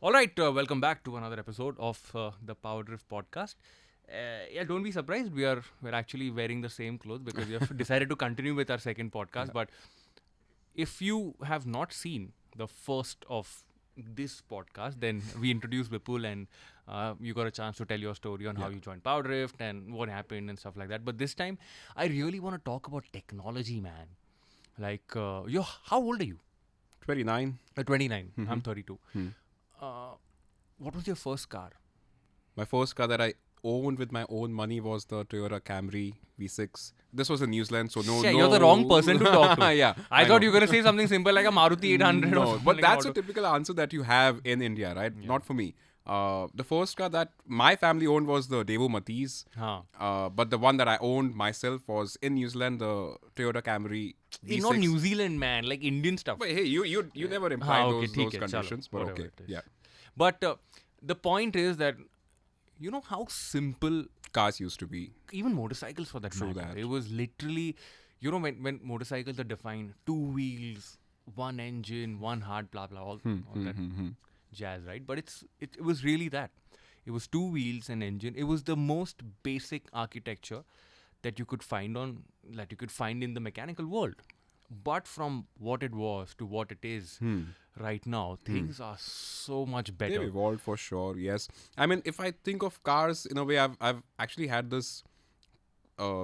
All right, welcome back to another episode of the PowerDrift Podcast. Don't be surprised. We're actually wearing the same clothes because we have decided to continue with our second podcast. Yeah. But if you have not seen the first of this podcast, then we introduced Vipul and you got a chance to tell your story on how Yeah. you joined PowerDrift and what happened and stuff like that. But this time, I really want to talk about technology, man. Like, how old are you? 29. 29. I'm Mhm. 32. Hmm. Uh, what was your first car? My first car that I owned with my own money was the Toyota Camry V6. This was in New Zealand, so no. Shit, you're the wrong person to talk to. Yeah, I thought know. you were going to say something simple like a Maruti 800 or No, something but like that's an a auto. typical answer that you have in India, right? Yeah. Not for me. The first car that my family owned was the Devo Matiz. Huh. But the one that I owned myself was in New Zealand, the Toyota Camry V6. Not New Zealand, man, like Indian stuff. But hey, you never implied okay, those theek hai, conditions, chalo, but whatever okay. it is. Yeah. But the point is that you know how simple Cars used to be. even motorcycles for that True matter. that. It was literally, you know, when motorcycles are defined, two wheels, one engine, one hard, blah blah, all that jazz, right? But it was really that. It was two wheels and engine. It was the most basic architecture that you could find in the mechanical world. But from what it was to what it is right now, things are so much They've better. evolved for sure. Yes, I mean, if I think of cars in a way, I've actually had this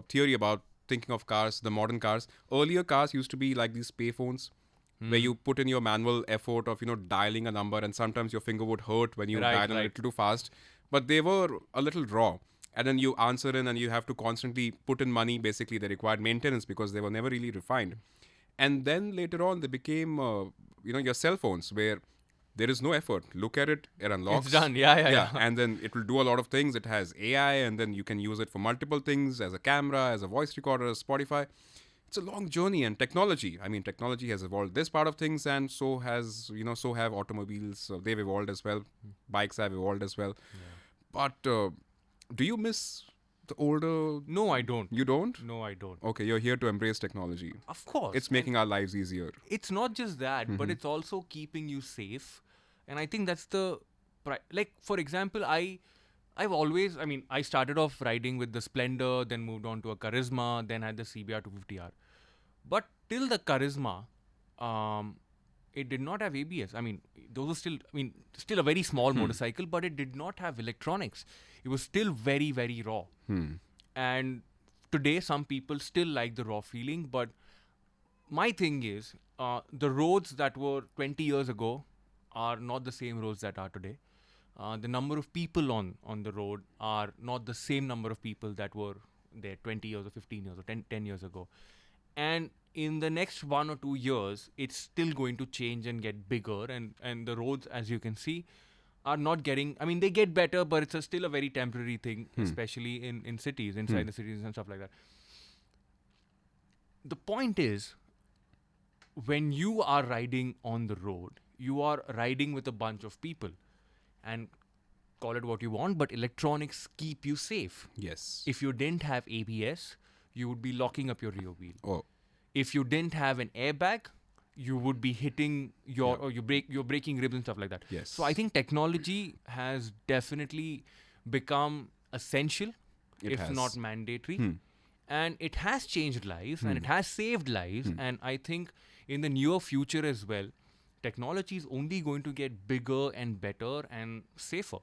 theory about thinking of cars, the modern cars. Earlier cars used to be like these payphones where you put in your manual effort of dialing a number, and sometimes your finger would hurt when you Right, dial a right. little too fast. But they were a little raw. And then you answer in, and you have to constantly put in money. Basically, they required maintenance because they were never really refined. And then later on, they became, your cell phones where there is no effort. Look at it, it unlocks. It's done. Yeah. And then it will do a lot of things. It has AI, and then you can use it for multiple things as a camera, as a voice recorder, as Spotify. It's a long journey, and technology. I mean, technology has evolved this part of things, and so have automobiles. So they've evolved as well. Bikes have evolved as well. But do you miss the older? No, I don't. You don't? No, I don't. Okay, you're here to embrace technology. Of course. It's making our lives easier. It's not just that, but it's also keeping you safe. And I think that's like, for example, I started off riding with the Splendor, then moved on to a Charisma, then had the CBR 250R. But till the Charisma, it did not have ABS. I mean, those were still a very small motorcycle, but it did not have electronics. It was still very, very raw. And today, some people still like the raw feeling, but my thing is, the roads that were 20 years ago are not the same roads that are today. The number of people on the road are not the same number of people that were there 20 years or 15 years or 10 years ago. And in the next 1 or 2 years, it's still going to change and get bigger. And the roads, as you can see, are not getting, they get better, but it's still a very temporary thing, especially in cities, inside the cities and stuff like that. The point is, when you are riding on the road, you are riding with a bunch of people. And call it what you want, but electronics keep you safe. Yes. If you didn't have ABS, you would be locking up your rear wheel. Oh, If you didn't have an airbag, you would be hitting you're breaking ribs and stuff like that. Yes. So I think technology has definitely become essential, It if has. not mandatory. And it has changed lives and it has saved lives. And I think in the near future as well, technology is only going to get bigger and better and safer.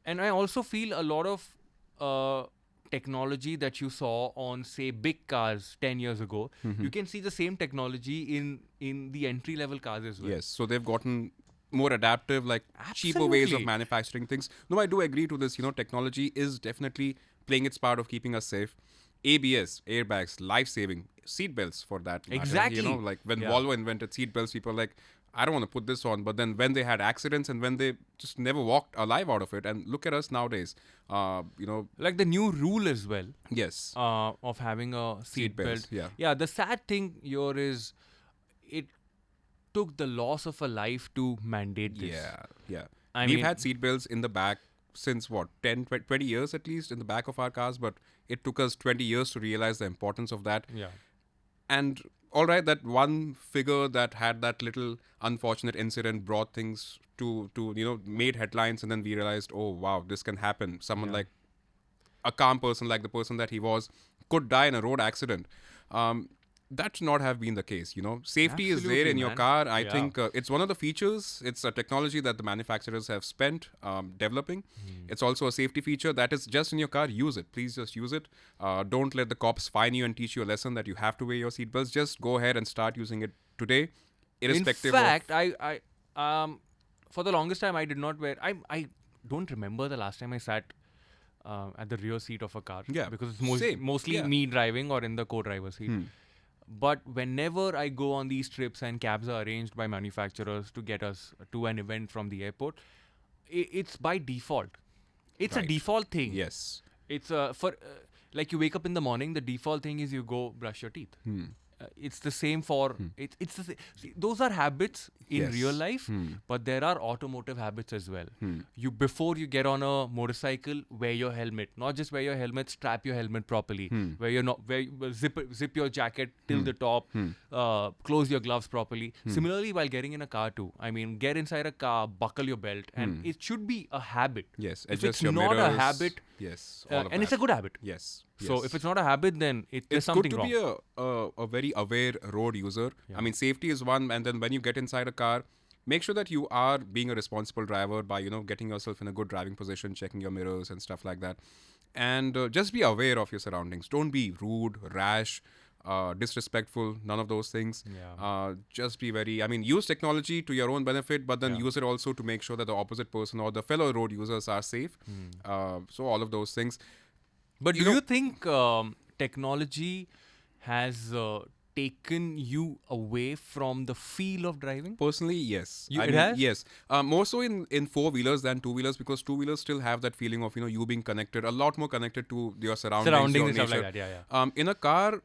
And I also feel a lot of technology that you saw on, say, big cars 10 years ago, you can see the same technology in the entry level cars as well. yes. So they've gotten more adaptive, like cheaper ways of Absolutely. manufacturing things. No, I do agree to this. Technology is definitely playing its part of keeping us safe. ABS, airbags, life-saving, seatbelts for that matter. Exactly. Like when Yeah. Volvo invented seatbelts, people were like, I don't want to put this on. But then when they had accidents and when they just never walked alive out of it, and look at us nowadays, Like the new rule as well yes. of having a seat Seatbelts, belt. yeah. The sad thing here is it took the loss of a life to mandate this. Yeah. I We've mean- had seatbelts in the back since 10, 20 years at least in the back of our cars, but it took us 20 years to realize the importance of that. Yeah. And all right, that one figure that had that little unfortunate incident brought things to made headlines, and then we realized, oh wow, this can happen. Someone like a calm person, like the person that he was, could die in a road accident. That should not have been the case. Safety is there Absolutely, in your man. car. I Yeah. think it's one of the features. It's a technology that the manufacturers have spent developing. It's also a safety feature that is just in your car. Use it. Please just use it. Don't let the cops fine you and teach you a lesson that you have to wear your seatbelts. Just go ahead and start using it today, irrespective In fact, of... for the longest time, I did not wear. I don't remember the last time I sat at the rear seat of a car. Yeah, because it's same. mostly Yeah. me driving or in the co-driver seat. But whenever I go on these trips and cabs are arranged by manufacturers to get us to an event from the airport, it's by default. It's a Right. default thing. Yes. It's like you wake up in the morning, the default thing is you go brush your teeth. It's the same for it's the see, those are habits in Yes. real life, but there are automotive habits as well. You before you get on a motorcycle, wear your helmet. Not just wear your helmet, strap your helmet properly. Zip your jacket till the top. Close your gloves properly. Similarly, while getting in a car too, I mean, get inside a car, buckle your belt, and it should be a habit. Yes. If Adjust it's your not a mirrors. habit, Yes. All of and that. it's a good habit. Yes. So yes. if it's not a habit, then there's It's something good to wrong. be a very aware road user. I mean, safety is one, and then when you get inside a car, make sure that you are being a responsible driver by getting yourself in a good driving position, checking your mirrors and stuff like that, and just be aware of your surroundings. Don't be rude, rash, disrespectful. None of those things. Just be very. I mean, use technology to your own benefit, but then use it also to make sure that the opposite person or the fellow road users are safe. So all of those things. But You do know- you think technology has taken you away from the feel of driving? Personally, yes. It has? Yes. More so in four-wheelers than two-wheelers, because two-wheelers still have that feeling of, you being connected, a lot more connected to your surroundings, your And stuff nature. like that. Yeah. In a car,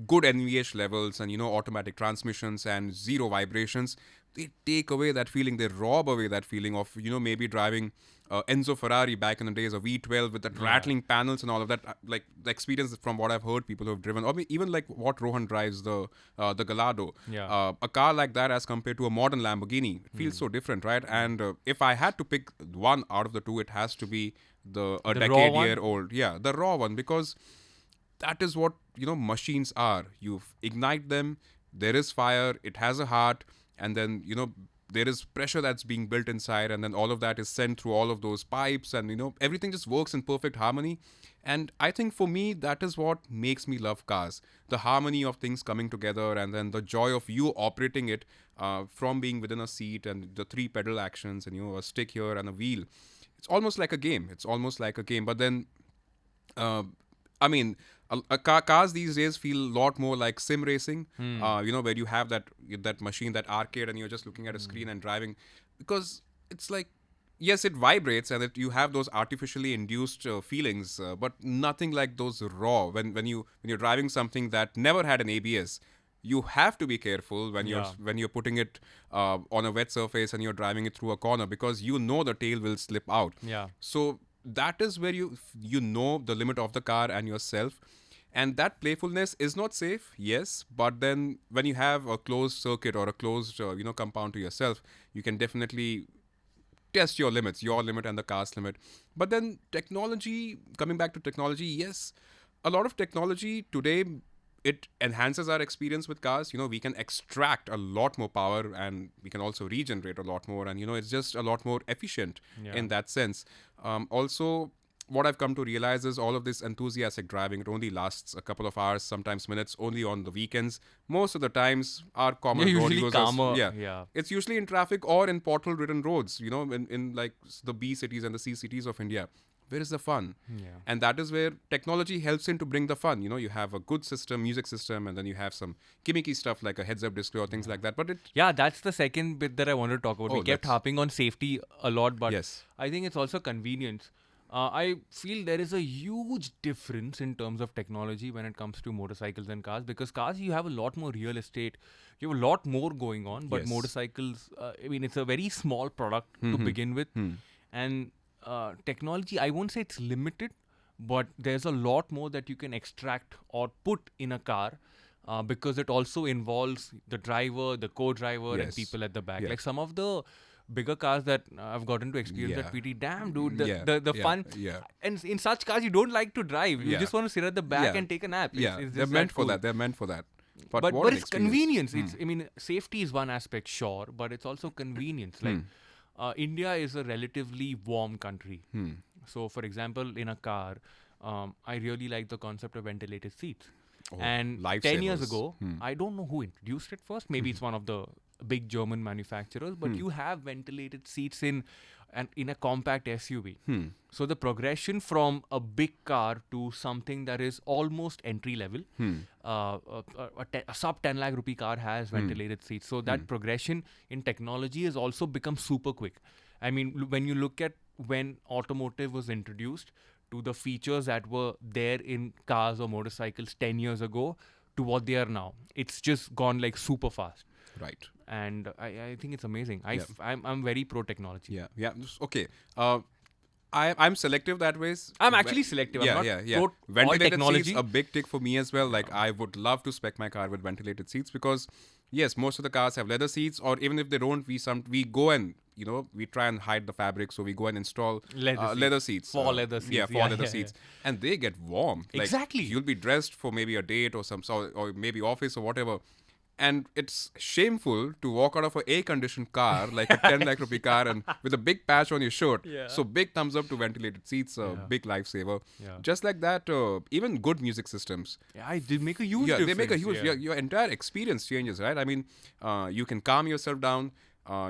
good NVH levels and, automatic transmissions and zero vibrations, they take away that feeling. They rob away that feeling of, maybe driving Enzo Ferrari back in the days of V12 with that rattling panels and all of that. Like the experience from what I've heard, people who have driven, or even like what Rohan drives, the Gallardo. Yeah. A car like that as compared to a modern Lamborghini, it feels so different, right? And if I had to pick one out of the two, it has to be a The raw decade-year-old. Yeah, the raw one, because that is what machines are. You ignite them, there is fire, it has a heart, and then there is pressure that's being built inside, and then all of that is sent through all of those pipes, and everything just works in perfect harmony. And I think for me, that is what makes me love cars: the harmony of things coming together, and then the joy of you operating it from being within a seat, and the 3 pedal actions, and a stick here and a wheel. It's almost like a game. But then I mean, cars these days feel a lot more like sim racing. Where you have that machine, that arcade, and you're just looking at a screen and driving, because it's like, yes, it vibrates and you have those artificially induced feelings, but nothing like those raw. When you're driving something that never had an ABS, you have to be careful when you're putting it on a wet surface and you're driving it through a corner, because the tail will slip out. Yeah. So that is where you know the limit of the car and yourself. And that playfulness is not safe, yes, but then when you have a closed circuit or a closed compound to yourself, you can definitely test your limits, your limit and the car's limit. But then technology, coming back to technology, yes, a lot of technology today, it enhances our experience with cars. We can extract a lot more power, and we can also regenerate a lot more, and it's just a lot more efficient in that sense. Also, what I've come to realize is all of this enthusiastic driving, it only lasts a couple of hours, sometimes minutes, only on the weekends. Most of the times, our common You're road usually users, calmer. Yeah. it's usually in traffic or in portal-ridden roads, in like the B cities and the C cities of India. Where is the fun? Yeah. And that is where technology helps in to bring the fun. You have a good system, music system, and then you have some gimmicky stuff like a heads-up display or things like that. But Yeah, that's the second bit that I wanted to talk about. We kept harping on safety a lot, but Yes. I think it's also convenience. I feel there is a huge difference in terms of technology when it comes to motorcycles and cars, because cars, you have a lot more real estate, you have a lot more going on, but Yes. motorcycles, it's a very small product to begin with. And technology, I won't say it's limited, but there's a lot more that you can extract or put in a car. because it also involves the driver, the co-driver, and Yes. people at the back. Yeah. Like some of the bigger cars that I've gotten to experience Yeah. at PT, damn dude, Yeah. the Yeah. fun. Yeah. And in such cars, you don't like to drive. You Yeah. just want to sit at the back Yeah. and take a nap. Yeah, It's they're just meant that for cool. that. They're meant for that. But But what an it's experience. convenience. It's, I mean, safety is one aspect, sure, but it's also convenience. Like India is a relatively warm country. So, for example, in a car, I really like the concept of ventilated seats. Oh, And 10 years lifesavers. ago, I don't know who introduced it first. Maybe it's one of the big German manufacturers, but you have ventilated seats in a compact SUV. So the progression from a big car to something that is almost entry level, a sub 10 lakh rupee car has ventilated seats. So that progression in technology has also become super quick. I mean, when you look at when automotive was introduced to the features that were there in cars or motorcycles 10 years ago to what they are now, it's just gone like super fast. Right. And I think it's amazing. Yeah. I'm very pro technology. Yeah. Yeah. Okay. I'm selective that way. I'm actually selective. Yeah, I'm not yeah. pro all Ventilated technology. seats, a big tick for me as well. Like I would love to spec my car with ventilated seats because yes, most of the cars have leather seats, or even if they don't, we go and we try and hide the fabric, so we go and install leather seats. For leather seats. Yeah, for leather seats, and they get warm. Like, Exactly. you'll be dressed for maybe a date or or maybe office or whatever. And it's shameful to walk out of an air-conditioned car, like a 10 lakh rupee car, and with a big patch on your shirt. Yeah. So big thumbs up to ventilated seats, big lifesaver. Yeah. Just like that, even good music systems. Yeah, I did make a huge Yeah, difference. they make a huge. Yeah. Your entire experience changes, right? I mean, you can calm yourself down.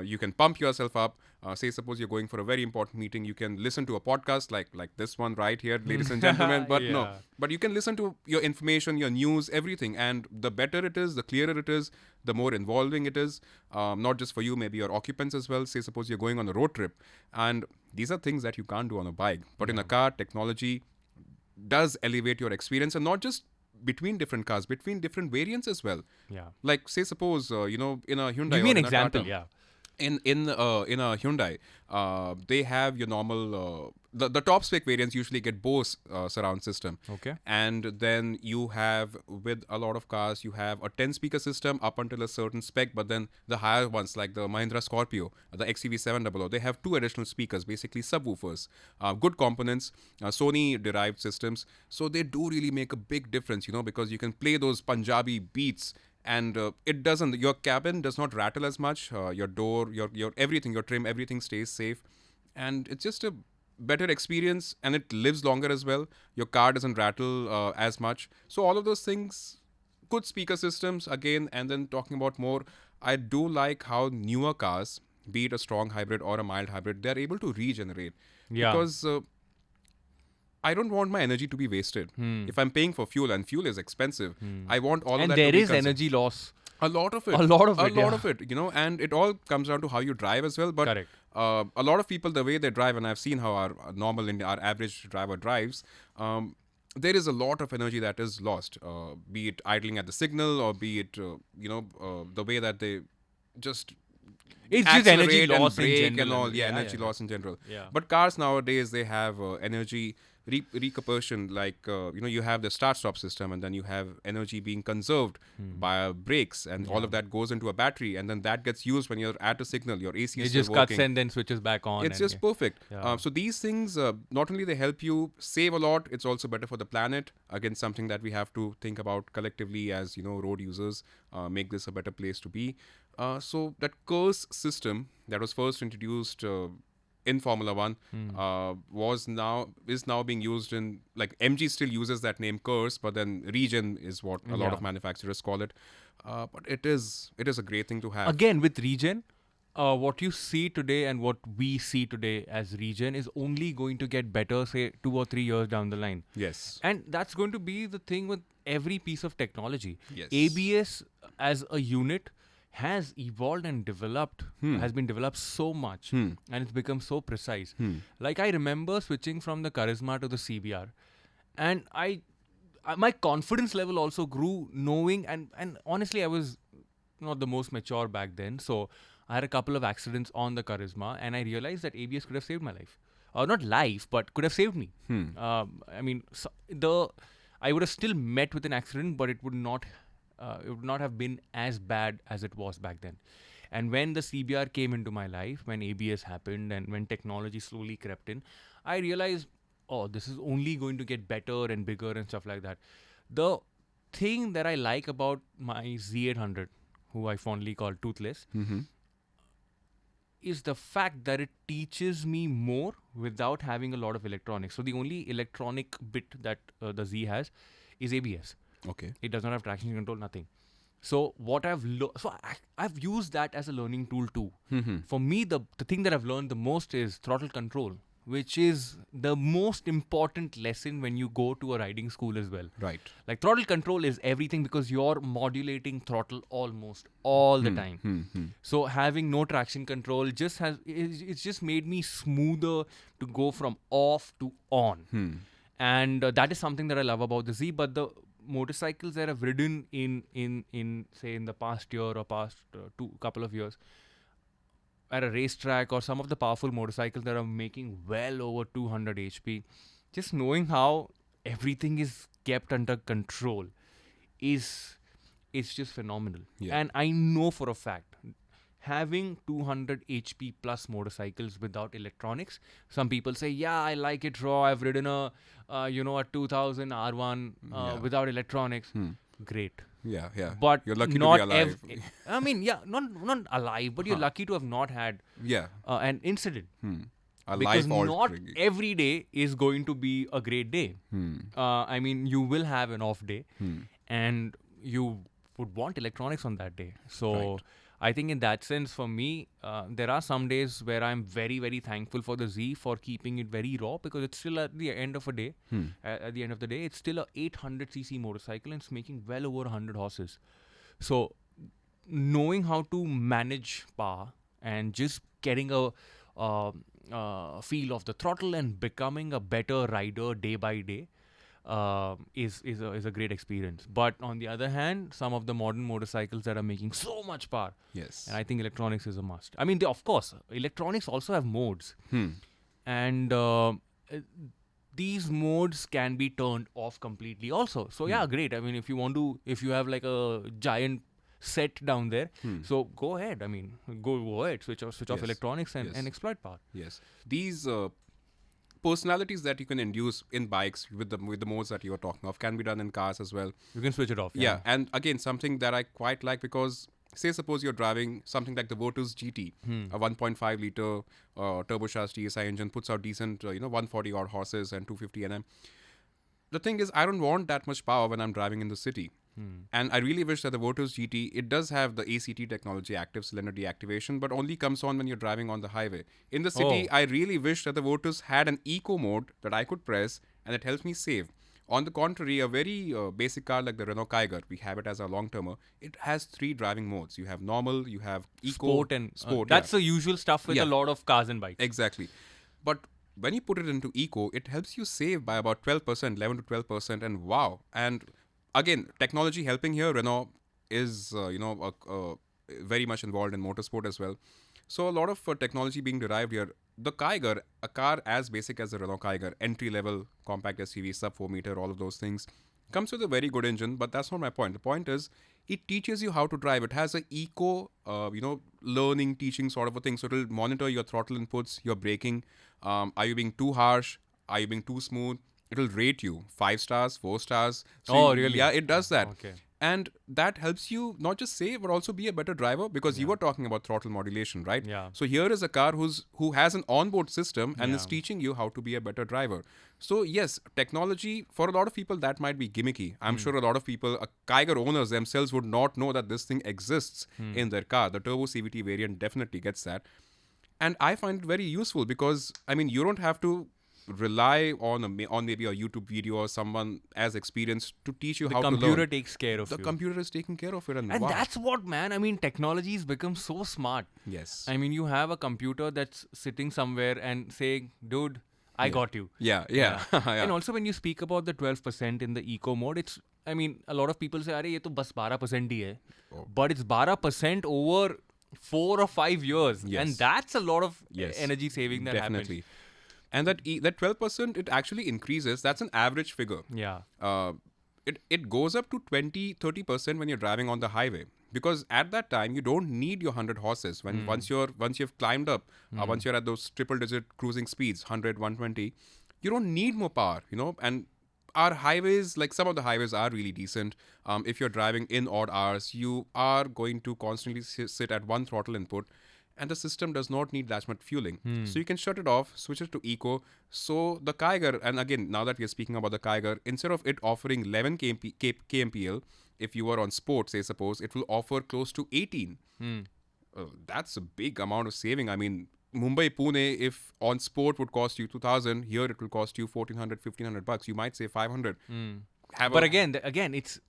You can pump yourself up. Say, suppose you're going for a very important meeting, you can listen to a podcast like this one right here, ladies and gentlemen. But no, Yeah. but you can listen to your information, your news, everything. And the better it is, the clearer it is, the more involving it is. Not just for you, maybe your occupants as well. Say, suppose you're going on a road trip, and these are things that you can't do on a bike. But in a car, technology does elevate your experience, and not just between different cars, between different variants as well. Yeah. Like, say, suppose in a Hyundai. Give me or an in a example. Tata, Yeah. in a Hyundai, they have your normal the top spec variants usually get Bose surround system. Okay. And then you have, with a lot of cars, you have a 10 speaker system up until a certain spec, but then the higher ones like the Mahindra Scorpio, the XEV 700, they have 2 additional speakers, basically subwoofers, good components, Sony derived systems. So they do really make a big difference, because you can play those Punjabi beats. And your cabin does not rattle as much. Your door, your everything, your trim, everything stays safe. And it's just a better experience, and it lives longer as well. Your car doesn't rattle as much. So all of those things, good speaker systems again. And then talking about more, I do like how newer cars, be it a strong hybrid or a mild hybrid, they're able to regenerate. Yeah. Because I don't want my energy to be wasted. If I'm paying for fuel, and fuel is expensive, I want all of And that there to be is energy loss. a lot of it. A lot of it, A lot yeah. of it, and it all comes down to how you drive as well. But Correct. A lot of people, the way they drive, and I've seen how our our average driver drives, there is a lot of energy that is lost, be it idling at the signal, or be it, the way that they just It's just energy accelerate and loss in brake general. and all. and- Yeah, energy loss in general. Yeah. But cars nowadays, they have energy recompression, like you have the start-stop system, and then you have energy being conserved by brakes, and all of that goes into a battery, and then that gets used when you're at a signal. Your AC It is still just working. cuts and then switches back on. It's and just perfect. Yeah. So these things, not only they help you save a lot, it's also better for the planet. Again, something that we have to think about collectively as road users, make this a better place to be. So that curse system that was first introduced in Formula One is now being used in, like, MG still uses that name curse, but then regen is what a lot of manufacturers call it. But it is a great thing to have. Again, with regen, what you see today and what we see today as regen is only going to get better, say, 2 or 3 years down the line. Yes. And that's going to be the thing with every piece of technology. Yes. ABS as a unit has evolved and developed, has been developed so much, and it's become so precise. Like, I remember switching from the Charisma to the CBR, and my confidence level also grew, knowing, and honestly, I was not the most mature back then, so I had a couple of accidents on the Charisma, and I realized that ABS could have saved my life. Not life, but could have saved me. I mean, I would have still met with an accident, but it would not it would not have been as bad as it was back then. And when the CBR came into my life, when ABS happened, and when technology slowly crept in, I realized, oh, this is only going to get better and bigger and stuff like that. The thing that I like about my Z800, who I fondly call Toothless, is the fact that it teaches me more without having a lot of electronics. So the only electronic bit that the Z has is ABS. Okay. It does not have traction control, nothing. So what I've used that as a learning tool too. For me, the thing that I've learned the most is throttle control, which is the most important lesson when you go to a riding school as well. Right. Like throttle control is everything because you're modulating throttle almost all the time. So having no traction control it's just made me smoother to go from off to on. And that is something that I love about the Z. But the motorcycles that I've ridden in say in the past year or past couple of years at a racetrack, or some of the powerful motorcycles that are making well over 200 HP, just knowing how everything is kept under control it's just phenomenal. Yeah. And I know for a fact, having 200 HP plus motorcycles without electronics, some people say, yeah, I like it raw, I've ridden a 2000 R1 without electronics. Great. Yeah. But you're lucky not to be alive. I mean, yeah, not alive, but you're lucky to have not had an incident. A Because life not altering. every day is going to be a great day. I mean, you will have an off day, and you would want electronics on that day. So Right. I think in that sense, for me, there are some days where I'm very, very thankful for the Z for keeping it very raw, because it's still at the end of a day. At the end of the day, it's still a 800cc motorcycle and it's making well over 100 horses. So knowing how to manage power and just getting a feel of the throttle and becoming a better rider day by day is a great experience. But on the other hand, some of the modern motorcycles that are making so much power, Yes. and I think electronics is a must. I mean, of course, electronics also have modes, and these modes can be turned off completely also. So yeah, great. I mean, if you have like a giant set down there, so go ahead. I mean, go ahead, switch off Yes. electronics and Yes. exploit power. Yes. These personalities that you can induce in bikes with the modes that you are talking of can be done in cars as well. You can switch it off. Yeah. And again, something that I quite like, because say suppose you're driving something like the Virtus GT, a 1.5 liter turbocharged TSI engine, puts out decent 140 odd horses and 250 Nm. The thing is, I don't want that much power when I'm driving in the city. And I really wish that the Virtus GT, it does have the ACT technology, active cylinder deactivation, but only comes on when you're driving on the highway. In the city, I really wish that the Virtus had an eco mode that I could press and it helps me save. On the contrary, a very basic car like the Renault Kiger, we have it as a long-termer, it has 3 driving modes. You have normal, you have eco, Sport and sport. that's the usual stuff with Yeah. a lot of cars and bikes. Exactly. But when you put it into eco, it helps you save by about 12%, 11 to 12%, and wow. And again, technology helping here. Renault is, very much involved in motorsport as well. So a lot of technology being derived here. The Kiger, a car as basic as the Renault Kiger, entry-level compact SUV, sub 4 meter, all of those things, comes with a very good engine. But that's not my point. The point is, it teaches you how to drive. It has a eco, learning, teaching sort of a thing. So it'll monitor your throttle inputs, your braking. Are you being too harsh? Are you being too smooth? It'll rate you 5 stars, 4 stars. So Really? Yeah, it does that. Okay. And that helps you not just save, but also be a better driver, because you were talking about throttle modulation, right? Yeah. So here is a car who has an onboard system and is teaching you how to be a better driver. So yes, technology, for a lot of people, that might be gimmicky. I'm sure a lot of people, Kiger owners themselves would not know that this thing exists in their car. The Turbo CVT variant definitely gets that. And I find it very useful because, I mean, you don't have to rely on maybe a YouTube video or someone as experienced to teach you how to learn. The computer takes care of The you. computer is taking care of it. And And wow. that's what, man, I mean, technology has become so smart. Yes. I mean, you have a computer that's sitting somewhere and saying, dude, I got you. Yeah. Yeah. And also when you speak about the 12% in the eco mode, it's, I mean, a lot of people say, "Arey, ye to bas 12% hi hai." But it's 12% over 4 or 5 years. Yes. And that's a lot of Yes. energy saving that Definitely. happens. And that 12%, it actually increases. That's an average figure. Yeah. it goes up to 20-30% when you're driving on the highway, because at that time you don't need your 100 horses. When once you've climbed up, once you're at those triple digit cruising speeds, 100, 120, you don't need more power, and our highways, like some of the highways are really decent. If you're driving in odd hours, you are going to constantly sit at one throttle input, and the system does not need that much fueling. So you can shut it off, switch it to eco. So the Kiger, and again, now that we are speaking about the Kiger, instead of it offering 11 kmpl, if you are on sport, say suppose, it will offer close to 18. That's a big amount of saving. I mean, Mumbai, Pune, if on sport would cost you 2,000, here it will cost you 1,400, 1,500 bucks. You might say 500. But again, it's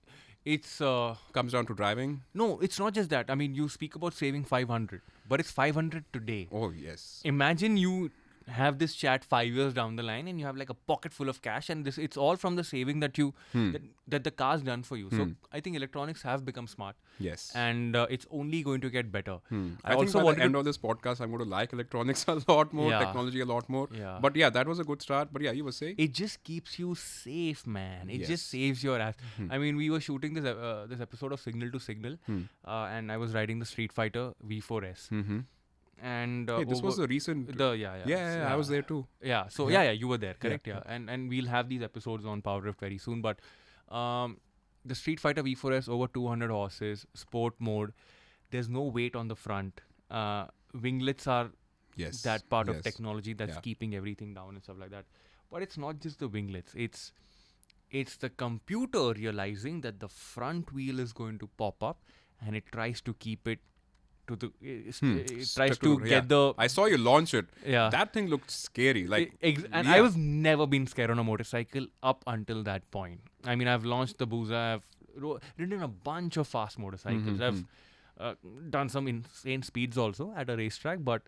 Comes down to driving. no, it's not just that. I mean, you speak about saving 500, but it's 500 today. Oh, yes. Imagine you have this chat 5 years down the line and you have like a pocket full of cash, and it's all from the saving that you that the car's done for you. So I think electronics have become smart. Yes. And it's only going to get better. I think by the end of this podcast, I'm going to like electronics a lot more, Yeah. technology a lot more. Yeah. But yeah, that was a good start. But yeah, you were saying? It just keeps you safe, man. It Yes. just saves your ass. I mean, we were shooting this episode of Signal to Signal, and I was riding the Street Fighter V4S. And Hey, this was a recent... yeah, I was there too. Yeah, so you were there, correct? Yeah. And we'll have these episodes on PowerDrift very soon. But the Street Fighter V4S, over 200 horses, sport mode. There's no weight on the front. Winglets are Yes. that part of Yes. technology that's Yeah. keeping everything down and stuff like that. But it's not just the winglets. It's the computer realizing that the front wheel is going to pop up, and it tries to keep it to the. It tries to get the. I saw you launch it. Yeah. That thing looked scary. Like, And I was never been scared on a motorcycle up until that point. I mean, I've launched the Booza, I've ridden a bunch of fast motorcycles. I've done some insane speeds also at a racetrack, but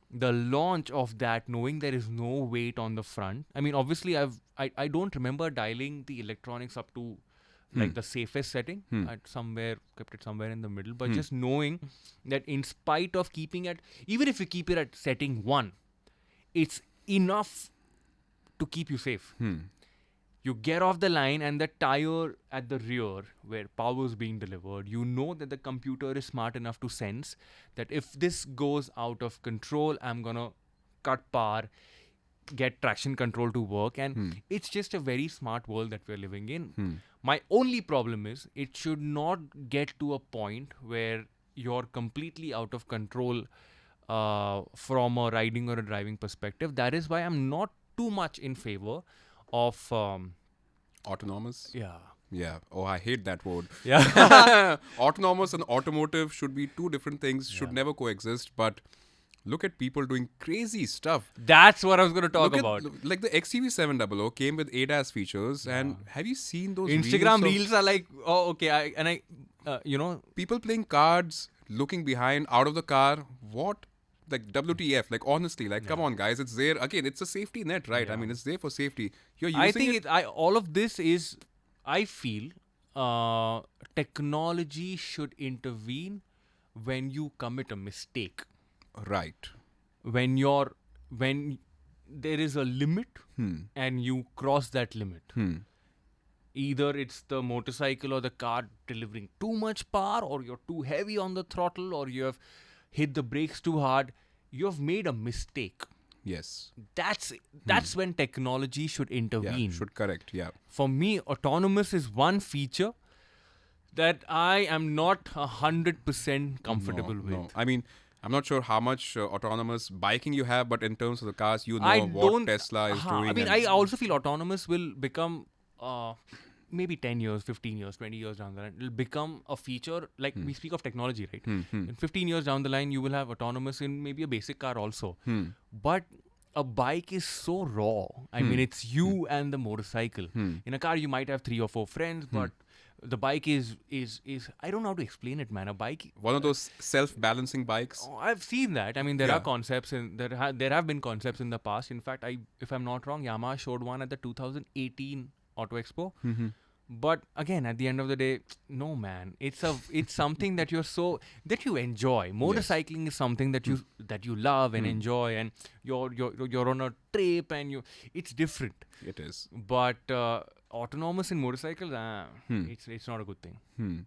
the launch of that, knowing there is no weight on the front. I mean, obviously, I don't remember dialing the electronics up to like the safest setting at kept it somewhere in the middle, but just knowing that in spite of keeping it, even if you keep it at setting 1, it's enough to keep you safe. You get off the line, and the tire at the rear where power is being delivered, you know that the computer is smart enough to sense that if this goes out of control, I'm gonna cut power, get traction control to work. And it's just a very smart world that we're living in. My only problem is it should not get to a point where you're completely out of control from a riding or a driving perspective. That is why I'm not too much in favor of autonomous? yeah. Yeah. Oh, I hate that word. Yeah. Autonomous and automotive should be two different things, should never coexist. But look at people doing crazy stuff. That's what I was going to talk Look about. like the XCV700 came with ADAS features, and have you seen those Instagram reels reels are like, oh, okay. people playing cards, looking behind, out of the car? What? Like WTF? Like honestly, like come on, guys, it's there again. It's a safety net, right? I mean, it's there for safety. You're using I think all of this is, I feel, technology should intervene when you commit a mistake. right. When there is a limit and you cross that limit. Either it's the motorcycle or the car delivering too much power, or you're too heavy on the throttle, or you have hit the brakes too hard. You have made a mistake. Yes. That's when technology should intervene. Yeah, should correct. Yeah. For me, autonomous is one feature that I am not 100% comfortable with. No. I mean, I'm not sure how much autonomous biking you have, but in terms of the cars, you know I what don't- Tesla is doing. I mean, and- I also feel autonomous will become maybe 10 years, 15 years, 20 years down the line. It will become a feature. Like we speak of technology, right? In 15 years down the line, you will have autonomous in maybe a basic car also. But a bike is so raw. I mean, it's you and the motorcycle. In a car, you might have 3 or 4 friends, but the bike is I don't know how to explain it, man. A bike. one of those self-balancing bikes. Oh, I've seen that. I mean, there Yeah. are concepts, and there have been concepts in the past. In fact, if I'm not wrong, Yamaha showed one at the 2018 Auto Expo. But again, at the end of the day, no, man. It's something that that you enjoy. Motorcycling is something that you love and enjoy, and you're on a trip, and it's different. It is. But autonomous in motorcycles, it's not a good thing.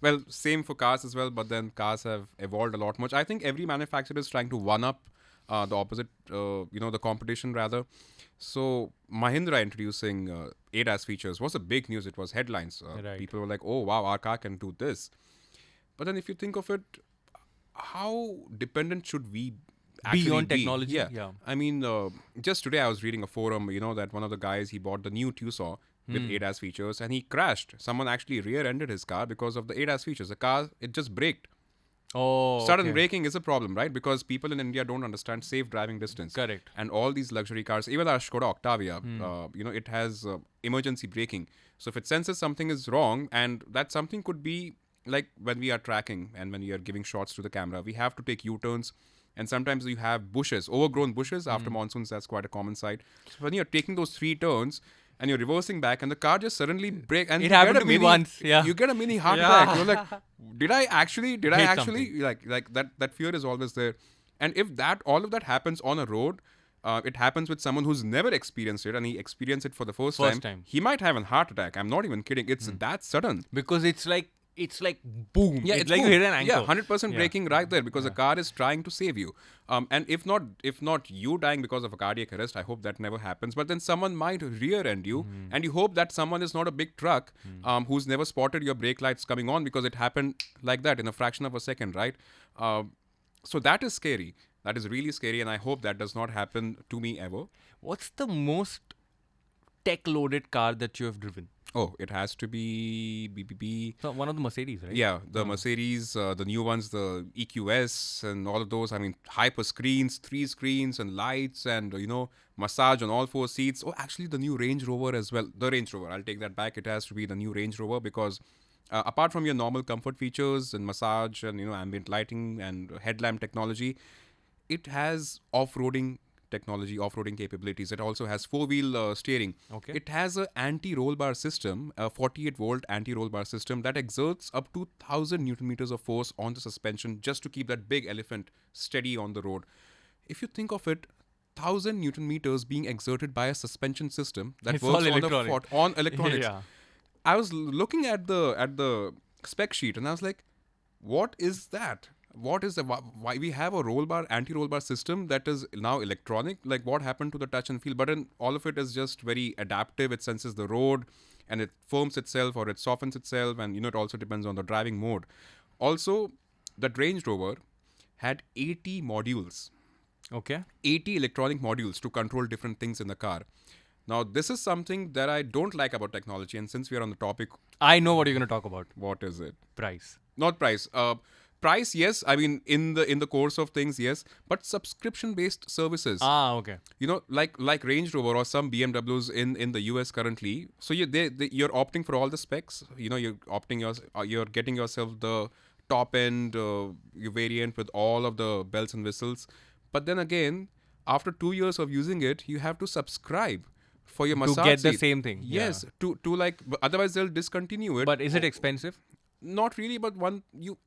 Well, same for cars as well, but then cars have evolved a lot much. I think every manufacturer is trying to one-up the opposite, the competition rather. So Mahindra introducing ADAS features was a big news. It was headlines. Right. People were like, oh, wow, our car can do this. But then if you think of it, how dependent should we actually Beyond be? technology? Yeah. I mean, just today I was reading a forum, that one of the guys, he bought the new Tucson with ADAS features and he crashed. Someone actually rear-ended his car because of the ADAS features. The car, it just braked. Oh, Sudden okay. braking is a problem, right? Because people in India don't understand safe driving distance. Correct. And all these luxury cars, even our Skoda Octavia, it has emergency braking. So if it senses something is wrong, and that something could be like when we are tracking and when we are giving shots to the camera, we have to take U-turns. And sometimes you have bushes, overgrown bushes after monsoons. That's quite a common sight. So when you're taking those 3 turns and you're reversing back and the car just suddenly brakes. And It happened to me once. Yeah. You get a mini heart attack. You're like, did I actually Hit like that fear is always there. And if all of that happens on a road, it happens with someone who's never experienced it and he experienced it for the first time. He might have a heart attack. I'm not even kidding. It's that sudden. Because it's like boom. Yeah, it's like you hit an anchor. Yeah, 100% braking right there because the car is trying to save you. And if not you dying because of a cardiac arrest, I hope that never happens. But then someone might rear-end you, and you hope that someone is not a big truck who's never spotted your brake lights coming on because it happened like that in a fraction of a second, right? So that is scary. That is really scary, and I hope that does not happen to me ever. What's the most tech-loaded car that you have driven? Oh, it has to be So one of the Mercedes, right? Yeah, the Mercedes, the new ones, the EQS and all of those. I mean, hyper screens, 3 screens and lights and, massage on all 4 seats. Oh, actually the new Range Rover as well. The Range Rover, I'll take that back. It has to be the new Range Rover because apart from your normal comfort features and massage and, ambient lighting and headlamp technology, it has off-roading technology, off-roading capabilities. It also has 4-wheel steering. Okay. It has an anti-roll bar system, a 48-volt anti-roll bar system that exerts up to 1,000 Newton meters of force on the suspension just to keep that big elephant steady on the road. If you think of it, 1,000 Newton meters being exerted by a suspension system that It's works all on electronics. Yeah. I was looking at the spec sheet and I was like, what is that? What is why we have a anti-roll bar system that is now electronic? Like what happened to the touch and feel? But then all of it is just very adaptive. It senses the road and it firms itself or it softens itself. And, it also depends on the driving mode. Also, the Range Rover had 80 modules. Okay. 80 electronic modules to control different things in the car. Now, this is something that I don't like about technology. And since we are on the topic, I know what you're going to talk about. what is it? Price. Not price. Price, yes. I mean, in the course of things, yes. But subscription-based services. Okay. Like Range Rover or some BMWs in the US currently. So you're opting for all the specs. You're getting yourself the top end your variant with all of the bells and whistles. But then again, after 2 years of using it, you have to subscribe for your massage To get the seat. same thing. Yes. Yeah. To like, otherwise they'll discontinue it. But is it expensive? Not really, but it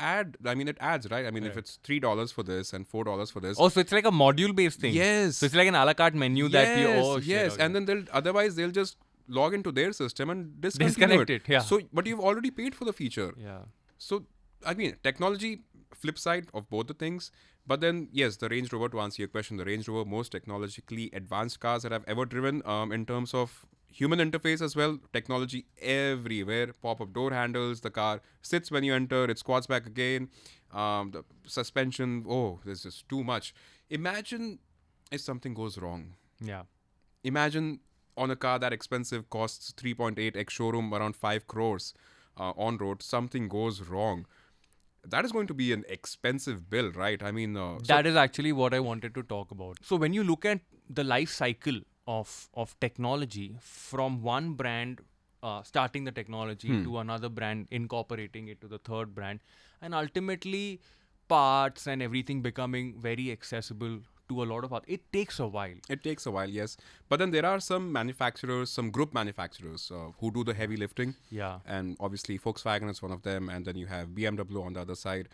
adds, right? I mean, if it's $3 for this and $4 for this. Oh, so it's like a module-based thing. Yes. So it's like an a la carte menu that you. Oh, shit. Yes, Okay. and then they'll just log into their system and discontinue Disconnect it, yeah. So, but you've already paid for the feature. Yeah. So, I mean, technology, flip side of both the things. But then, yes, the Range Rover, to answer your question, the Range Rover, most technologically advanced cars that I've ever driven in terms of human interface as well, technology everywhere, pop-up door handles, the car sits when you enter, it squats back again, the suspension, there's just too much. Imagine if something goes wrong. Yeah. Imagine on a car that expensive costs 3.8 ex-showroom around 5 crores on road, something goes wrong. That is going to be an expensive bill, right? I mean... that is actually what I wanted to talk about. So when you look at the life cycle of technology from one brand starting the technology to another brand incorporating it to the third brand and ultimately parts and everything becoming very accessible to a lot of it takes a while. It takes a while, yes. But then there are some manufacturers, some group manufacturers who do the heavy lifting. Yeah. And obviously Volkswagen is one of them. And then you have BMW on the other side.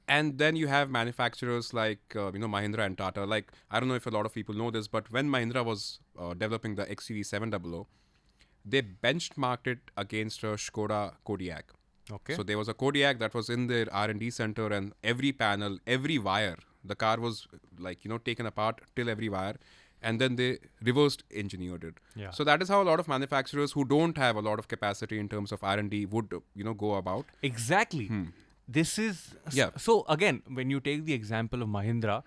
And then you have manufacturers like, Mahindra and Tata. Like, I don't know if a lot of people know this, but when Mahindra was developing the XUV 700, they benchmarked it against a Skoda Kodiaq. Okay. So there was a Kodiaq that was in their R&D center, and every panel, every wire, the car was taken apart till every wire, and then they reversed engineered it. Yeah. So that is how a lot of manufacturers who don't have a lot of capacity in terms of R&D would go about. Exactly. This is Yeah. so again, when you take the example of Mahindra,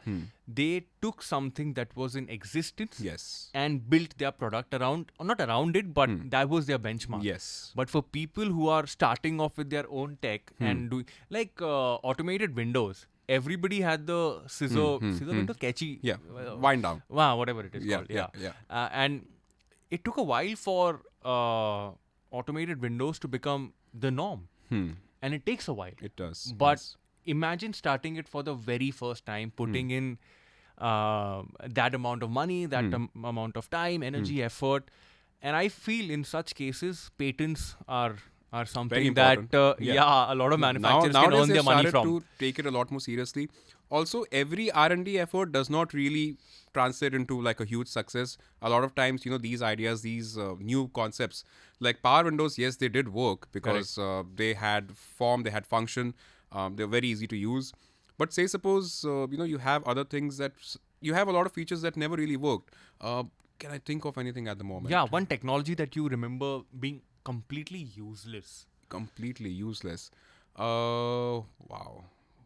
they took something that was in existence Yes. and built their product around, or not around it, but that was their benchmark. Yes. But for people who are starting off with their own tech and doing automated windows, everybody had the scissor window, catchy. Yeah. Wind down. Wow, whatever it is called. Yeah. And it took a while for automated windows to become the norm. And it takes a while. It does. But yes. imagine starting it for the very first time, putting in that amount of money, that amount of time, energy, effort. And I feel in such cases, patents are something that, a lot of manufacturers can earn their money from. To take it a lot more seriously. Also, every R&D effort does not really translate into like a huge success. A lot of times, these ideas, these new concepts, like power windows, yes, they did work because they had form, they had function, they're very easy to use. But say suppose, you have other things that, you have a lot of features that never really worked. Can I think of anything at the moment? Yeah, one technology that you remember being completely useless. Completely useless. Wow.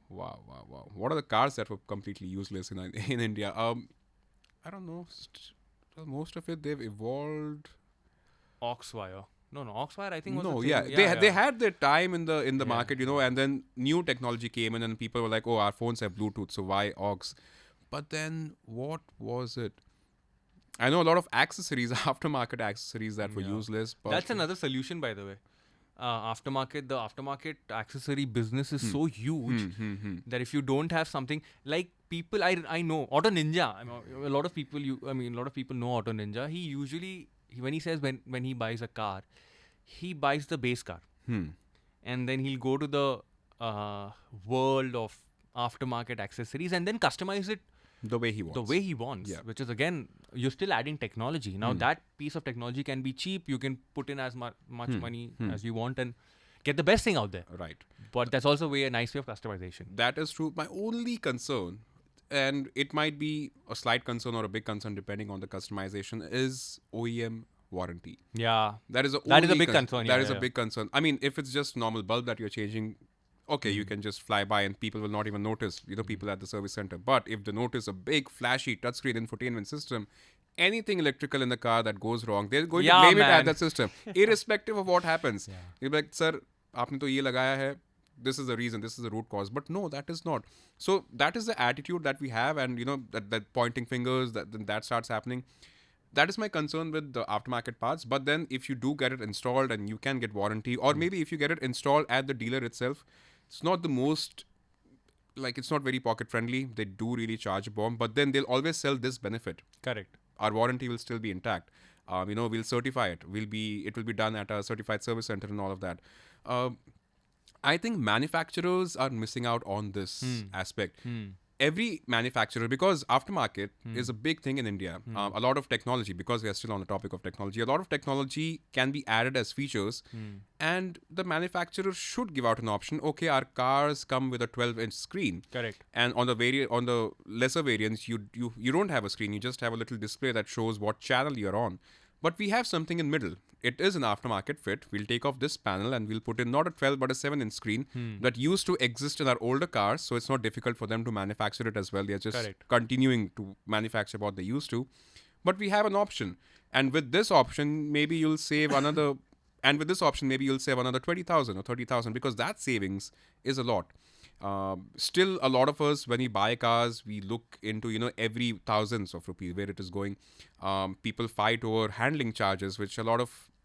What are the cars that were completely useless in India? I don't know. Most of it they've evolved. Oxwire. No, Oxwire I think was No, a thing. yeah. They had their time in the market, and then new technology came in and people were like, oh, our phones have Bluetooth, so why aux? But then what was it? I know a lot of accessories, aftermarket accessories that were useless. But that's another solution, by the way. The aftermarket accessory business is so huge that if you don't have something like people, I know Auto Ninja. A lot of people know Auto Ninja. He usually, when he says when he buys a car, he buys the base car, and then he'll go to the world of aftermarket accessories and then customize it the way he wants. Yeah. Which is, again, you're still adding technology. Now that piece of technology can be cheap. You can put in as much money as you want and get the best thing out there. Right. But that's also a nice way of customization. That is true. My only concern, and it might be a slight concern or a big concern depending on the customization, is OEM warranty. Yeah. That is a big concern. That is a big concern. I mean, if it's just normal bulb that you're changing, okay, you can just fly by and people will not even notice, people at the service center. But if they notice a big flashy touchscreen infotainment system, anything electrical in the car that goes wrong, they're going to blame it at that system, irrespective of what happens. You'll be like, sir, aapne to ye lagaya hai. This is the reason, this is the root cause. But no, that is not. So that is the attitude that we have, and that pointing fingers, that starts happening. That is my concern with the aftermarket parts. But then if you do get it installed and you can get warranty, or maybe if you get it installed at the dealer itself, it's not the most, it's not very pocket friendly. They do really charge a bomb, but then they'll always sell this benefit. Correct. Our warranty will still be intact. We'll certify it. It will be done at a certified service center and all of that. I think manufacturers are missing out on this aspect. Every manufacturer, because aftermarket is a big thing in India. A lot of technology, because we are still on the topic of technology, a lot of technology can be added as features, and the manufacturer should give out an option. Okay, our cars come with a 12-inch screen. Correct. And on the lesser variants, you don't have a screen. You just have a little display that shows what channel you're on. But we have something in middle. It is an aftermarket fit. We'll take off this panel and we'll put in not a 12 but a 7-inch screen that used to exist in our older cars. So it's not difficult for them to manufacture it as well. They're just continuing to manufacture what they used to. But we have an option. And with this option, maybe you'll save another... And with this option, maybe you'll save another 20,000 or 30,000, because that savings is a lot. Still, a lot of us, when we buy cars, we look into, every thousands of rupees, where it is going. People fight over handling charges, which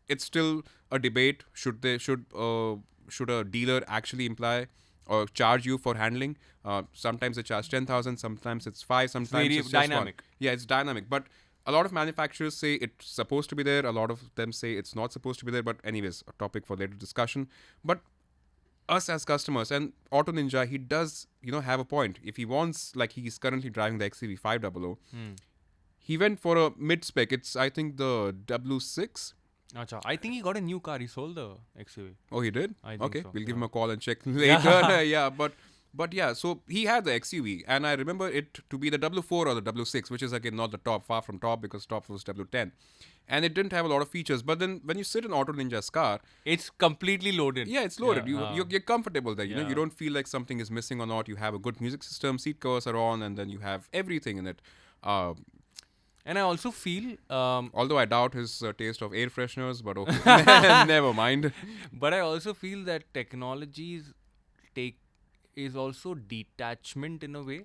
it's still a debate. Should a dealer actually imply or charge you for handling? Sometimes they charge 10,000, sometimes it's 5, sometimes it's dynamic. Just 1. Yeah, it's dynamic. But a lot of manufacturers say it's supposed to be there. A lot of them say it's not supposed to be there. But anyways, a topic for later discussion. But us as customers, and Auto Ninja, he does, have a point. If he wants, like he's currently driving the XCV 500, he went for a mid-spec. It's, I think, the W6. Acha. I think he got a new car. He sold the XUV. Oh, he did? I think Okay, so, we'll give yeah. him a call and check later. Yeah, but yeah, so he had the XUV, and I remember it to be the W4 or the W6, which is again not the top, far from top, because top was W10. And it didn't have a lot of features. But then when you sit in Auto Ninja's car, It's completely loaded. yeah, it's loaded. Yeah, You're comfortable there. You know, yeah. you don't feel like something is missing or not. You have a good music system, seat covers are on, and then you have everything in it. Uh, And I also feel, although I doubt his taste of air fresheners, but okay, never mind. but I also feel that technologies take is also detachment in a way,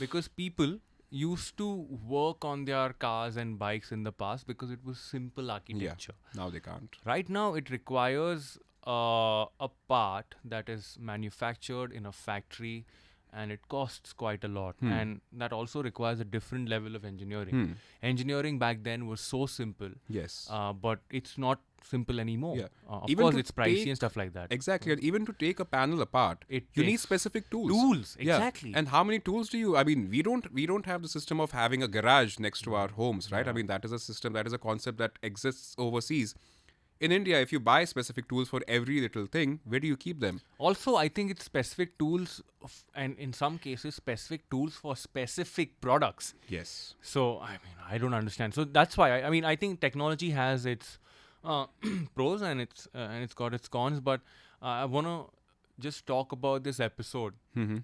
because people used to work on their cars and bikes in the past because it was simple Yeah, architecture. now they can't. Right now, it requires a part that is manufactured in a factory, and it costs quite a lot. And that also requires a different level of engineering. Engineering back then was so simple, Yes. but it's not simple anymore. Yeah. Of Even course, to it's pricey take- and stuff like that. Exactly. And even to take a panel apart, It you need takes specific tools. Tools, Yeah. exactly. And how many tools do you? I mean, we don't have the system of having a garage next to our homes, right? I mean, that is a system, that is a concept that exists overseas. In India, if you buy specific tools for every little thing, where do you keep them? Also, I think it's specific tools, and in some cases, specific tools for specific products. Yes. So, I mean, I don't understand. So that's why I mean, I think technology has its pros and it's got its cons. But I wanna just talk about this episode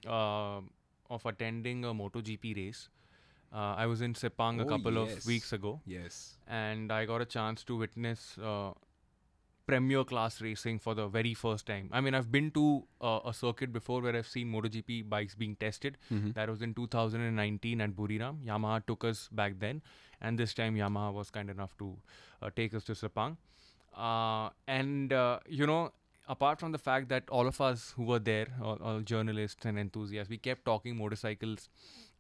of attending a MotoGP race. I was in Sepang a Oh, couple yes. of weeks ago, Yes. and I got a chance to witness premier class racing for the very first time. I mean, I've been to a circuit before where I've seen MotoGP bikes being tested. That was in 2019 at Buriram. Yamaha took us back then, and this time Yamaha was kind enough to take us to Sepang. You know, apart from the fact that all of us who were there, all journalists and enthusiasts, we kept talking motorcycles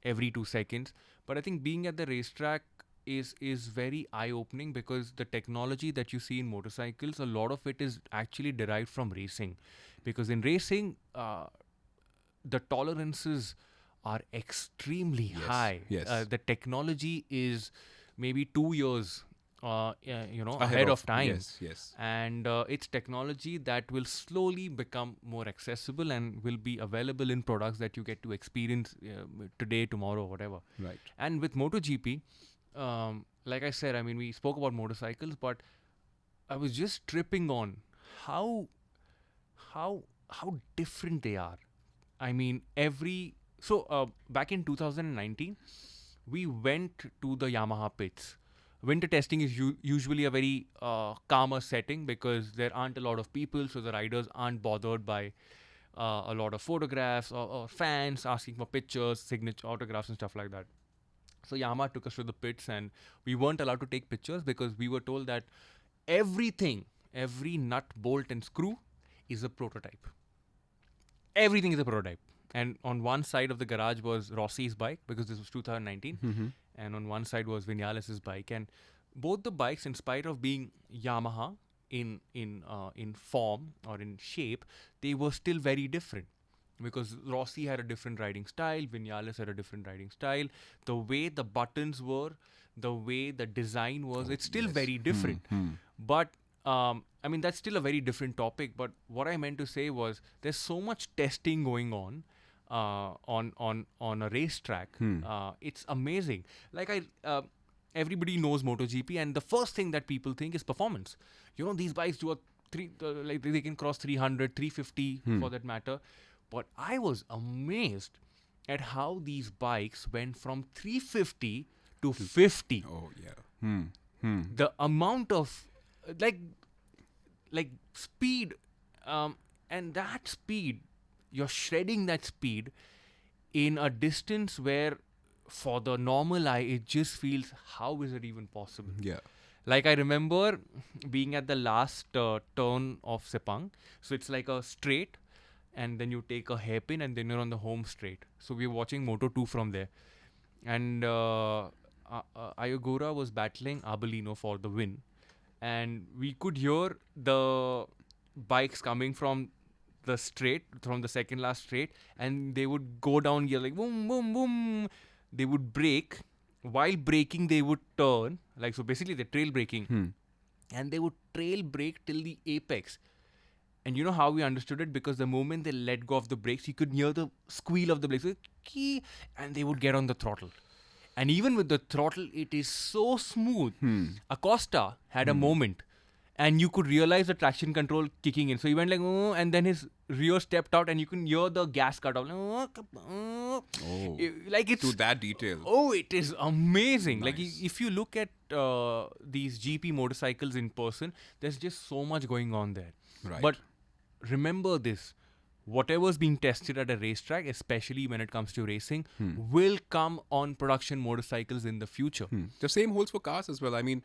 every 2 seconds. But I think being at the racetrack is very eye-opening, because the technology that you see in motorcycles, a lot of it is actually derived from racing. Because in racing, the tolerances are extremely high. yes. The technology is maybe 2 years ahead of time. Yes, yes. And it's technology that will slowly become more accessible and will be available in products that you get to experience today, tomorrow, whatever. Right. And with MotoGP, like I said, I mean, we spoke about motorcycles, but I was just tripping on how different they are. I mean, back in 2019, we went to the Yamaha pits. Winter testing is usually a very calmer setting, because there aren't a lot of people, so the riders aren't bothered by a lot of photographs or fans asking for pictures, signature autographs and stuff like that. So Yamaha took us to the pits, and we weren't allowed to take pictures because we were told that every nut, bolt and screw is a prototype. Everything is a prototype. And on one side of the garage was Rossi's bike, because this was 2019. And on one side was Vinales' bike. And both the bikes, in spite of being Yamaha in form or in shape, they were still very different. Because Rossi had a different riding style, Vinales had a different riding style. The way the buttons were, the way the design was, it's still very different. But I mean, that's still a very different topic. But what I meant to say was, there's so much testing going on a racetrack. It's amazing. Everybody knows MotoGP, and the first thing that people think is performance. You know, these bikes do they can cross 300, 350 for that matter. But I was amazed at how these bikes went from 350 to 50. Oh, yeah. The amount of like speed, and that speed, you're shredding that speed in a distance where for the normal eye it just feels, how is it even possible? Yeah. Like, I remember being at the last turn of Sepang. So it's like a straight, and then you take a hairpin, and then you're on the home straight. So we were watching Moto2 from there. And Ayogura was battling Abellino for the win. And we could hear the bikes coming from the straight, from the second last straight, and they would go down here like boom, boom, boom. They would brake. While braking, they would turn. Like, so basically they're trail braking. and they would trail brake till the apex. And you know how we understood it? Because the moment they let go of the brakes, you could hear the squeal of the brakes. And they would get on the throttle. And even with the throttle, it is so smooth. Acosta had a moment. And you could realize the traction control kicking in. So he went like, oh, and then his rear stepped out and you can hear the gas cut off. Like it's... To that detail. Oh, it is amazing. Nice. Like if you look at these GP motorcycles in person, there's just so much going on there. Right. But remember this, whatever's being tested at a racetrack, especially when it comes to racing, will come on production motorcycles in the future. The same holds for cars as well. I mean,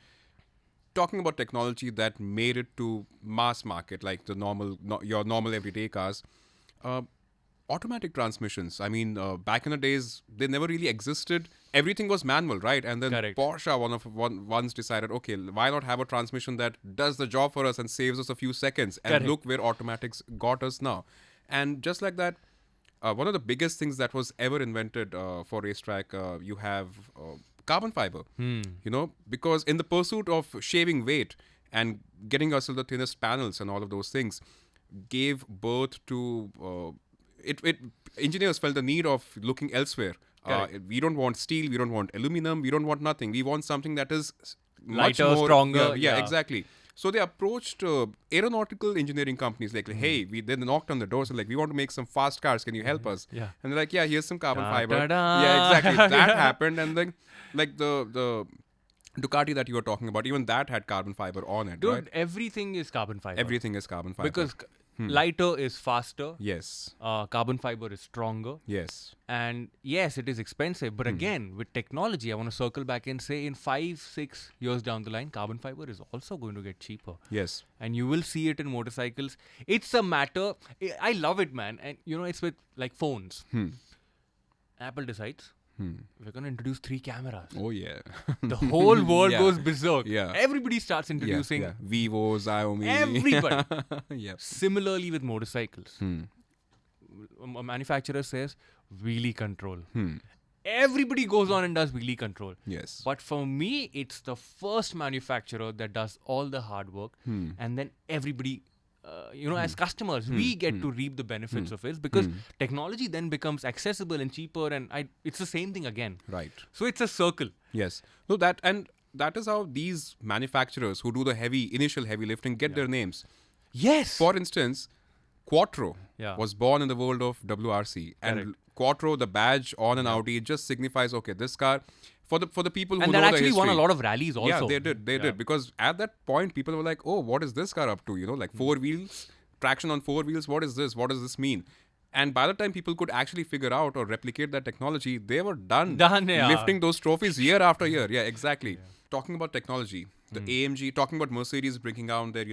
talking about technology that made it to mass market, like the your normal everyday cars, automatic transmissions. I mean, back in the days, they never really existed. Everything was manual, right? And then Correct. Porsche once decided, okay, why not have a transmission that does the job for us and saves us a few seconds? And Correct. look where automatics got us now. And just like that, one of the biggest things that was ever invented for racetrack, you have carbon fiber. You know, because in the pursuit of shaving weight and getting ourselves the thinnest panels and all of those things, gave birth to engineers felt the need of looking elsewhere. We don't want steel, we don't want aluminum, we don't want nothing. We want something that is much Lighter, more stronger. Yeah, exactly. So they approached aeronautical engineering companies like, hey, they knocked on the doors and like, we want to make some fast cars. Can you help us? Yeah. And they're like, yeah, here's some carbon fiber. Da-da-da. Yeah, exactly. That happened. And then like the Ducati that you were talking about, even that had carbon fiber on it, Dude, right? everything is carbon fiber. Everything is carbon fiber. Because lighter is faster. Yes. Carbon fiber is stronger. Yes. And yes, it is expensive. But again, with technology, I want to circle back and say in 5-6 years down the line, carbon fiber is also going to get cheaper. Yes. And you will see it in motorcycles. It's a matter. I love it, man. And you know, it's with like phones. Apple decides, we're going to introduce 3 cameras. Oh, yeah. The whole world Yeah. goes berserk. Yeah. Everybody starts introducing Yeah. Vivo, Xiaomi. everybody. Yeah. Similarly with motorcycles. A manufacturer says wheelie control. Everybody goes on and does wheelie control. Yes. But for me, it's the first manufacturer that does all the hard work. And then everybody, as customers, we get to reap the benefits of it because technology then becomes accessible and cheaper. And it's the same thing again. Right. So it's a circle. Yes. No, that is how these manufacturers who do the initial heavy lifting get their names. Yes. For instance, Quattro Yeah. was born in the world of WRC. And Correct. Quattro, the badge on an Audi, it just signifies, okay, this car, for the people who and know that the actually history. won a lot of rallies also. Yeah, they did. Because at that point, people were like, oh, what is this car up to? You know, like 4 wheels, traction on 4 wheels. What is this? What does this mean? And by the time people could actually figure out or replicate that technology, they were done Yeah. lifting those trophies year after year. Yeah, exactly. Talking about technology, the AMG, talking about Mercedes bringing out their,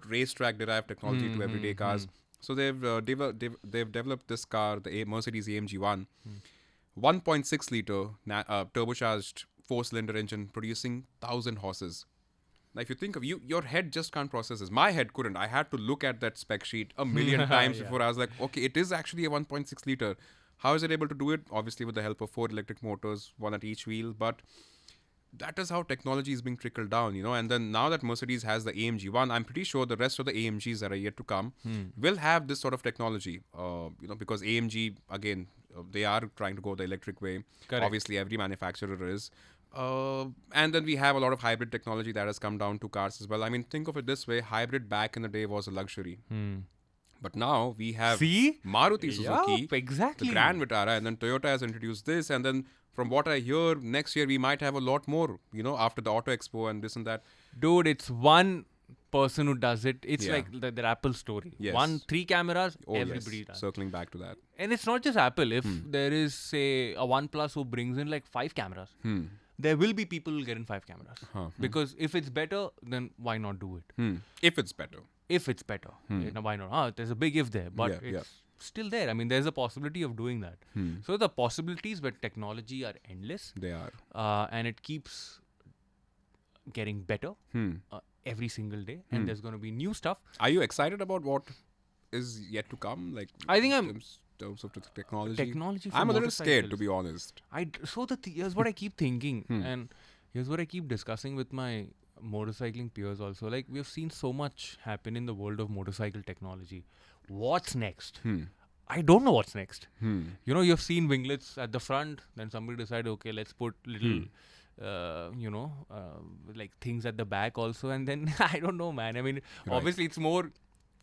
racetrack derived technology to everyday cars. So they've developed this car, the Mercedes AMG 1, 1.6 liter turbocharged 4-cylinder engine producing 1,000 horses. Now, if you think of your head just can't process this. My head couldn't. I had to look at that spec sheet a million times before I was like, okay, it is actually a 1.6 liter. How is it able to do it? Obviously, with the help of 4 electric motors, 1 at each wheel. But that is how technology is being trickled down, And then now that Mercedes has the AMG 1, I'm pretty sure the rest of the AMGs that are yet to come will have this sort of technology. Because AMG, again, they are trying to go the electric way. Correct. Obviously, every manufacturer is. And then we have a lot of hybrid technology that has come down to cars as well. I mean, think of it this way. Hybrid back in the day was a luxury. But now we have Maruti Suzuki, Yup, exactly. the Grand Vitara, and then Toyota has introduced this. And then from what I hear, next year we might have a lot more, after the Auto Expo and this and that. Dude, it's one person who does it. It's Yeah. like the Apple story. Yes. 3 cameras, Oh, everybody yes. does. Circling back to that. And it's not just Apple. If there is, say, a OnePlus who brings in like 5 cameras, there will be people who will get in 5 cameras. Because if it's better, then why not do it? If it's better. If it's better, why not? There's a big if there, but it's still there. I mean, there's a possibility of doing that. So the possibilities with technology are endless. They are. And it keeps getting better every single day. And there's going to be new stuff. Are you excited about what is yet to come? Like, I think in terms of the technology. Technology for I'm a little scared, to motorcycles. be honest. Here's what I keep thinking, and here's what I keep discussing with my motorcycling peers also, like we have seen so much happen in the world of motorcycle technology. What's next? I don't know what's next. You know, you've seen winglets at the front, then somebody decided, okay, let's put little, like things at the back also, and then I don't know, man. I mean, obviously it's more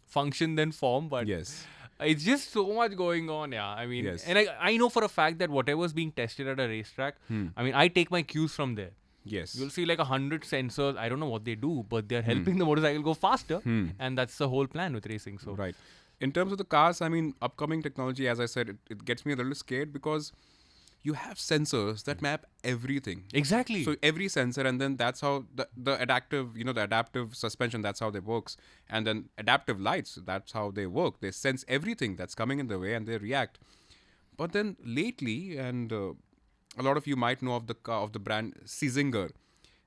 function than form, but Yes. it's just so much going on, yeah. I mean, Yes. and I know for a fact that whatever's being tested at a racetrack, I mean, I take my cues from there. Yes. You'll see like 100 sensors. I don't know what they do, but they're helping the motorcycle go faster, and that's the whole plan with racing. So Right. In terms of the cars, I mean, upcoming technology, as I said, it gets me a little scared because you have sensors that map everything. exactly. So every sensor, and then that's how the adaptive, the adaptive suspension, that's how they works. And then adaptive lights, that's how they work. They sense everything that's coming in the way and they react. But then lately, and a lot of you might know of the car of the brand Sizinger,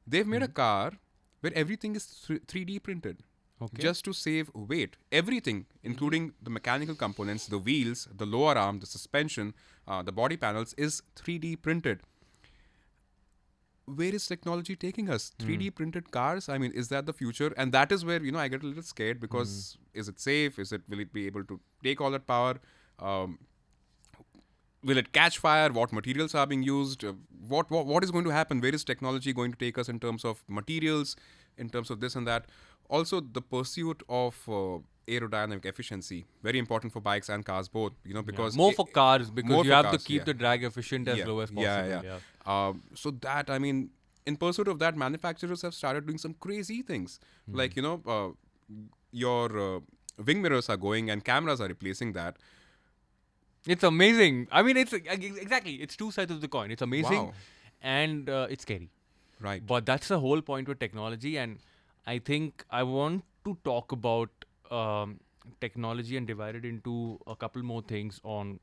they've made a car where everything is 3D printed. Okay. Just to save weight. Everything, including the mechanical components, the wheels, the lower arm, the suspension, the body panels, is 3D printed. Where is technology taking us? 3D printed cars? I mean, is that the future? And that is where, I get a little scared because is it safe? Will it be able to take all that power? Will it catch fire? What materials are being used? What is going to happen? Where is technology going to take us in terms of materials, in terms of this and that? Also, the pursuit of aerodynamic efficiency, very important for bikes and cars both, because... more for cars, because more you for have cars, to keep the drag efficient as low as possible. Yeah. So that, I mean, in pursuit of that, manufacturers have started doing some crazy things. Like, your wing mirrors are going and cameras are replacing that. It's amazing. I mean, it's exactly, it's two sides of the coin. It's amazing Wow. and it's scary. Right. But that's the whole point with technology, and I think I want to talk about technology and divide it into a couple more things on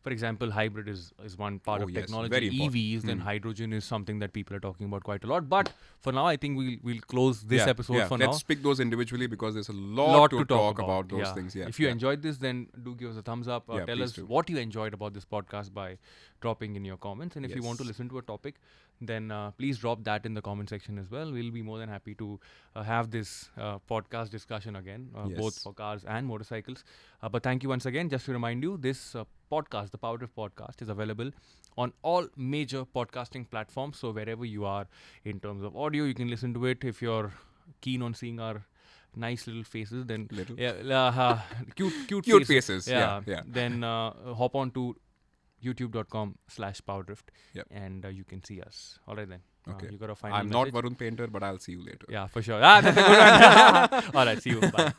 for example, hybrid is one part of yes, technology. very important. EVs, then hydrogen is something that people are talking about quite a lot. But for now, I think we'll close this episode for now. Let's pick those individually because there's a lot to talk about those things. Yeah. If you enjoyed this, then do give us a thumbs up. Tell please us do. what you enjoyed about this podcast by dropping in your comments. And if you want to listen to a topic, then please drop that in the comment section as well. We'll be more than happy to have this podcast discussion again, both for cars and motorcycles. But thank you once again. Just to remind you, this podcast, the PowerDrift Podcast, is available on all major podcasting platforms. So wherever you are in terms of audio, you can listen to it. If you're keen on seeing our nice little faces, then cute faces. Yeah. Then hop on to youtube.com/PowerDrift and you can see us. All right then. Okay. You got a final I'm message? not Varun Painter, but I'll see you later. Yeah, for sure. That's a good one. All right. See you. Bye.